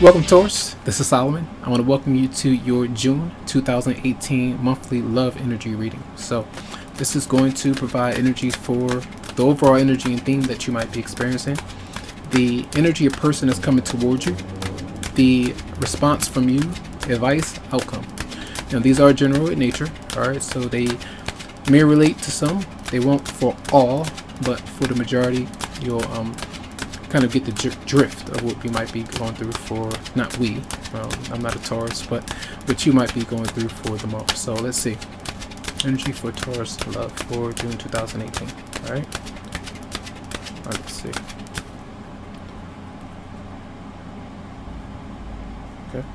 Welcome, Taurus. This is Solomon. I want to welcome you to your June 2018 monthly love energy reading. So, this is going to provide energy for the overall energy and theme that you might be experiencing, the energy a person is coming towards you, the response from you, advice, outcome. Now, these are general in nature, alright, so they may relate to some, they won't for all, but for the majority, you'll kind of get the drift of what we might be going through for, not we, I'm not a Taurus, but what you might be going through for the month. So let's see. Energy for Taurus love for June 2018. Alright? Let's see. Okay.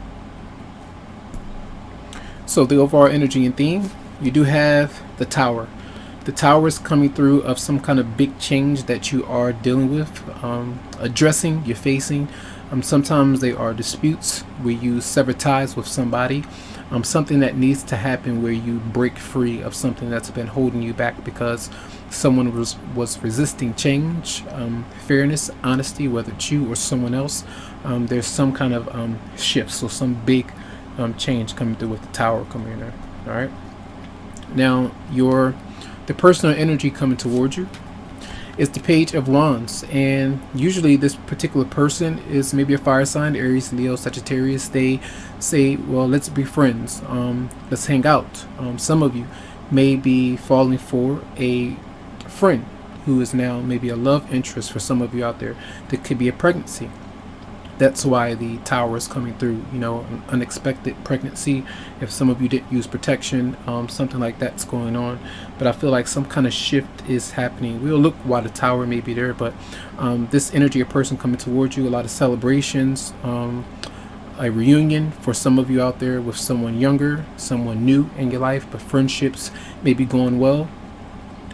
So the overall energy and theme, you do have the Tower. The Tower is coming through of some kind of big change that you are dealing with, addressing, you're facing. Sometimes they are disputes where you sever ties with somebody, something that needs to happen where you break free of something that's been holding you back because someone was resisting change, fairness, honesty, whether it's you or someone else. There's some kind of shift, so some big change coming through with the Tower coming in there. All right. Now the personal energy coming towards you is the Page of Wands, and usually this particular person is maybe a fire sign, Aries, Leo, Sagittarius. They say, well, let's be friends, let's hang out. Some of you may be falling for a friend who is now maybe a love interest for some of you out there. That could be a pregnancy. That's why the Tower is coming through, an unexpected pregnancy. If some of you didn't use protection, something like that's going on. But I feel like some kind of shift is happening. We'll look why the Tower may be there, but this energy of person coming towards you, a lot of celebrations, a reunion for some of you out there with someone younger, someone new in your life, but friendships may be going well.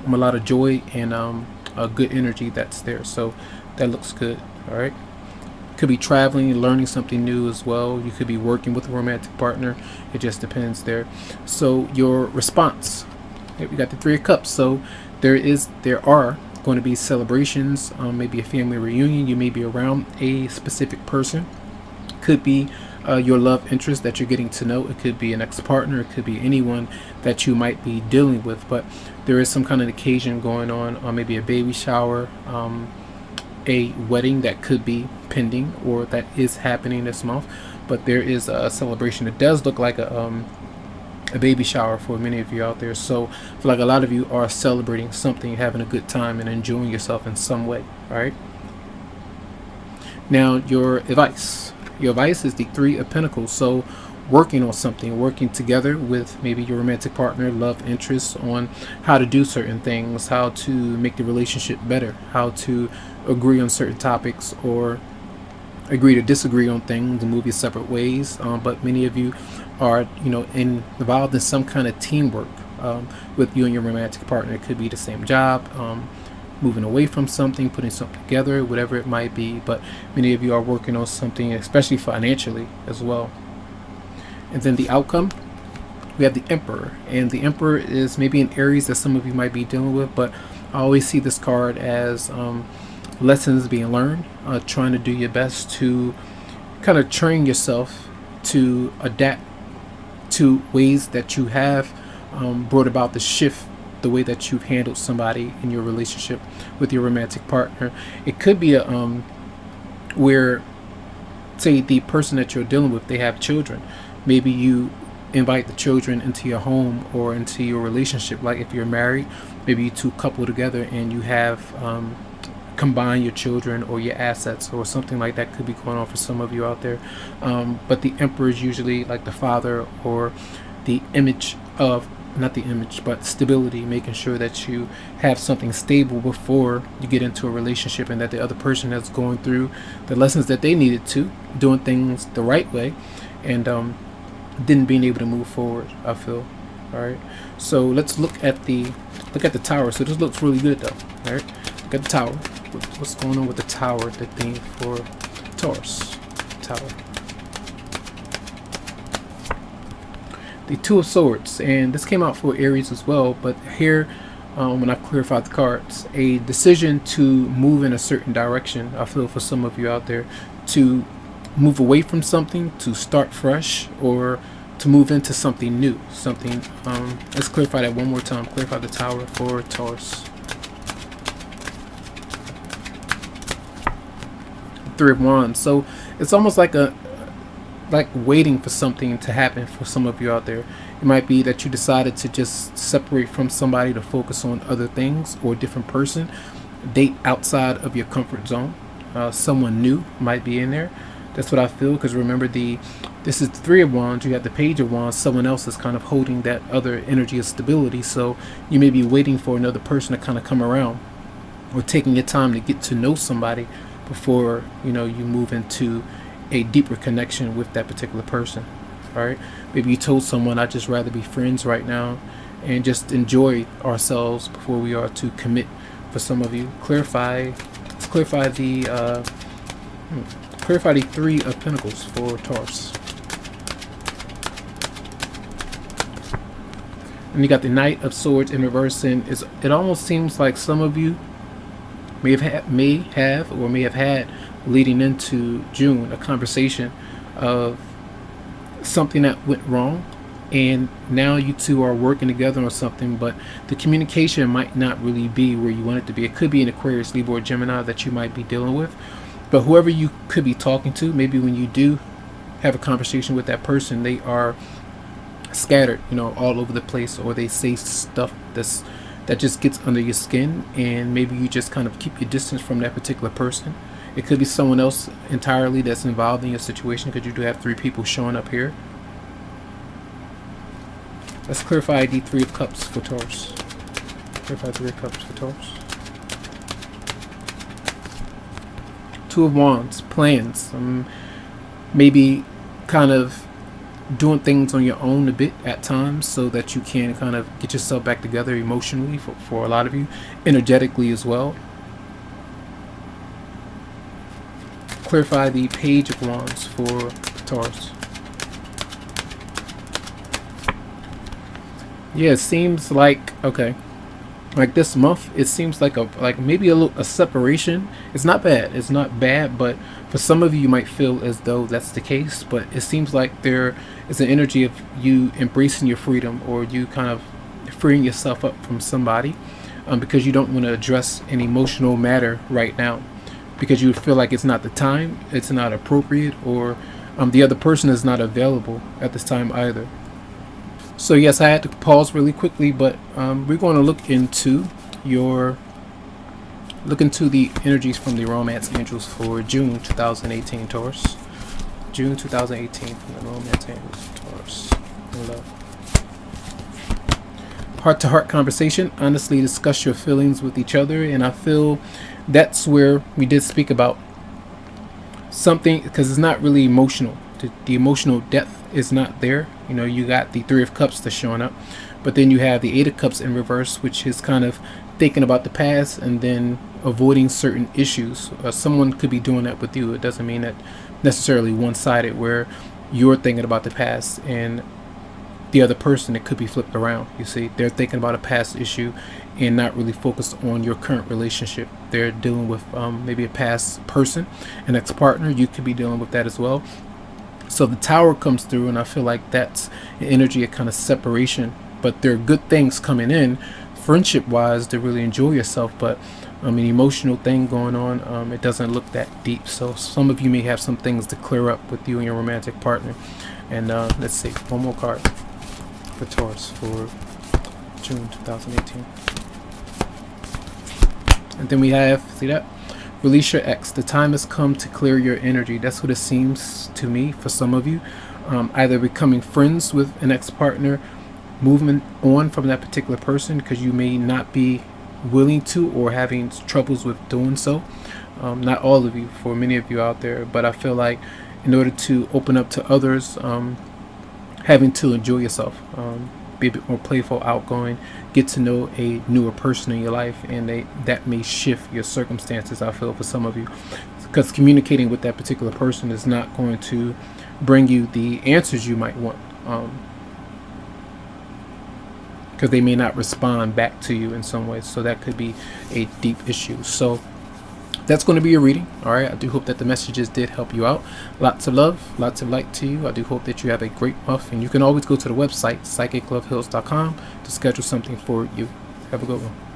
A lot of joy and a good energy that's there. So that looks good. All right. Could be traveling, learning something new as well. You could be working with a romantic partner. It just depends there. So your response, we got the Three of Cups. So there are going to be celebrations, maybe a family reunion. You may be around a specific person. Could be your love interest that you're getting to know. It could be an ex-partner. It could be anyone that you might be dealing with. But there is some kind of occasion going on, maybe a baby shower, a wedding that could be pending or that is happening this month. But there is a celebration. It does look like a baby shower for many of you out there. So I feel like a lot of you are celebrating something, having a good time and enjoying yourself in some way. All right. Now your advice is the Three of Pentacles. So working on something, working together with maybe your romantic partner, love interest, on how to do certain things, how to make the relationship better, how to agree on certain topics or agree to disagree on things and move your separate ways. But many of you are, involved in some kind of teamwork with you and your romantic partner. It could be the same job, moving away from something, putting something together, whatever it might be. But many of you are working on something, especially financially as well. And then the outcome, we have the Emperor, and the Emperor is maybe an Aries that some of you might be dealing with, but I always see this card as lessons being learned, trying to do your best to kind of train yourself to adapt to ways that you have brought about the shift, the way that you've handled somebody in your relationship with your romantic partner. It could be where, say, the person that you're dealing with, they have children. Maybe you invite the children into your home or into your relationship. Like if you're married, maybe you two couple together and you have combine your children or your assets or something like that could be going on for some of you out there. But the Emperor is usually like the father or the image of, not the image, but stability, making sure that you have something stable before you get into a relationship, and that the other person is going through the lessons that they needed to, doing things the right way, and didn't being able to move forward, I feel. All right, so let's look at the Tower. So this looks really good though. All right, look at the Tower. What's going on with the Tower, the theme for Taurus? Tower. The Two of Swords, and this came out for Aries as well, but here when I clarified the cards, a decision to move in a certain direction. I feel for some of you out there to move away from something to start fresh, or to move into something new. Something. Let's clarify that one more time. Clarify the Tower for Taurus. Three of Wands. So it's almost like waiting for something to happen for some of you out there. It might be that you decided to just separate from somebody to focus on other things, or a different person. Date outside of your comfort zone. Someone new might be in there. That's what I feel, because remember, this is the Three of Wands. You have the Page of Wands. Someone else is kind of holding that other energy of stability. So you may be waiting for another person to kind of come around, or taking your time to get to know somebody before you move into a deeper connection with that particular person. All right, maybe you told someone, I'd just rather be friends right now and just enjoy ourselves before we are to commit. For some of you, let's clarify the Three of Pentacles for Taurus. And you got the Knight of Swords in reverse, and it almost seems like some of you may have had leading into June a conversation of something that went wrong, and now you two are working together on something, but the communication might not really be where you want it to be. It could be an Aquarius, Libra, or Gemini that you might be dealing with, but whoever you could be talking to, maybe when you do have a conversation with that person, they are scattered, all over the place, or they say stuff that just gets under your skin, and maybe you just kind of keep your distance from that particular person. It could be someone else entirely that's involved in your situation, because you do have three people showing up here. Let's clarify the Three of Cups for Taurus. Clarify Three of Cups for Taurus. Two of Wands, plans. Maybe kind of doing things on your own a bit at times, so that you can kind of get yourself back together emotionally for a lot of you, energetically as well. Clarify the Page of Wands for Taurus. Yeah, it seems like, okay, like this month, it seems like maybe a separation. It's not bad, but for some of you, you might feel as though that's the case. But it seems like there is an energy of you embracing your freedom, or you kind of freeing yourself up from somebody, because you don't want to address an emotional matter right now, because you feel like it's not the time, it's not appropriate, or the other person is not available at this time either. So yes, I had to pause really quickly, but we're going to look into the energies from the Romance Angels for June 2018, Taurus. June 2018 from the Romance Angels, Taurus. Love. Heart-to-heart conversation. Honestly discuss your feelings with each other, and I feel that's where we did speak about something, because it's not really emotional. The emotional depth is not there. You got the Three of Cups that's showing up, but then you have the Eight of Cups in reverse, which is kind of thinking about the past and then avoiding certain issues. Someone could be doing that with you. It doesn't mean that necessarily one-sided, where you're thinking about the past and the other person, it could be flipped around. You see, they're thinking about a past issue and not really focused on your current relationship. They're dealing with maybe a past person, an ex-partner. You could be dealing with that as well. So the Tower comes through, and I feel like that's an energy of kind of separation, but there are good things coming in friendship wise to really enjoy yourself, but an emotional thing going on. It doesn't look that deep, so some of you may have some things to clear up with you and your romantic partner. And let's see, one more card for Taurus for June 2018. And then we have, see that? Release your ex. The time has come to clear your energy. That's what it seems to me for some of you. Either becoming friends with an ex-partner, moving on from that particular person because you may not be willing to, or having troubles with doing so. Not all of you, for many of you out there, but I feel like in order to open up to others, having to enjoy yourself, be a bit more playful, outgoing, get to know a newer person in your life, and that may shift your circumstances, I feel, for some of you, because communicating with that particular person is not going to bring you the answers you might want, because they may not respond back to you in some ways. So that could be a deep issue. So that's going to be your reading. All right. I do hope that the messages did help you out. Lots of love, lots of light to you. I do hope that you have a great month, and you can always go to the website psychicloveheals.com to schedule something for you. Have a good one.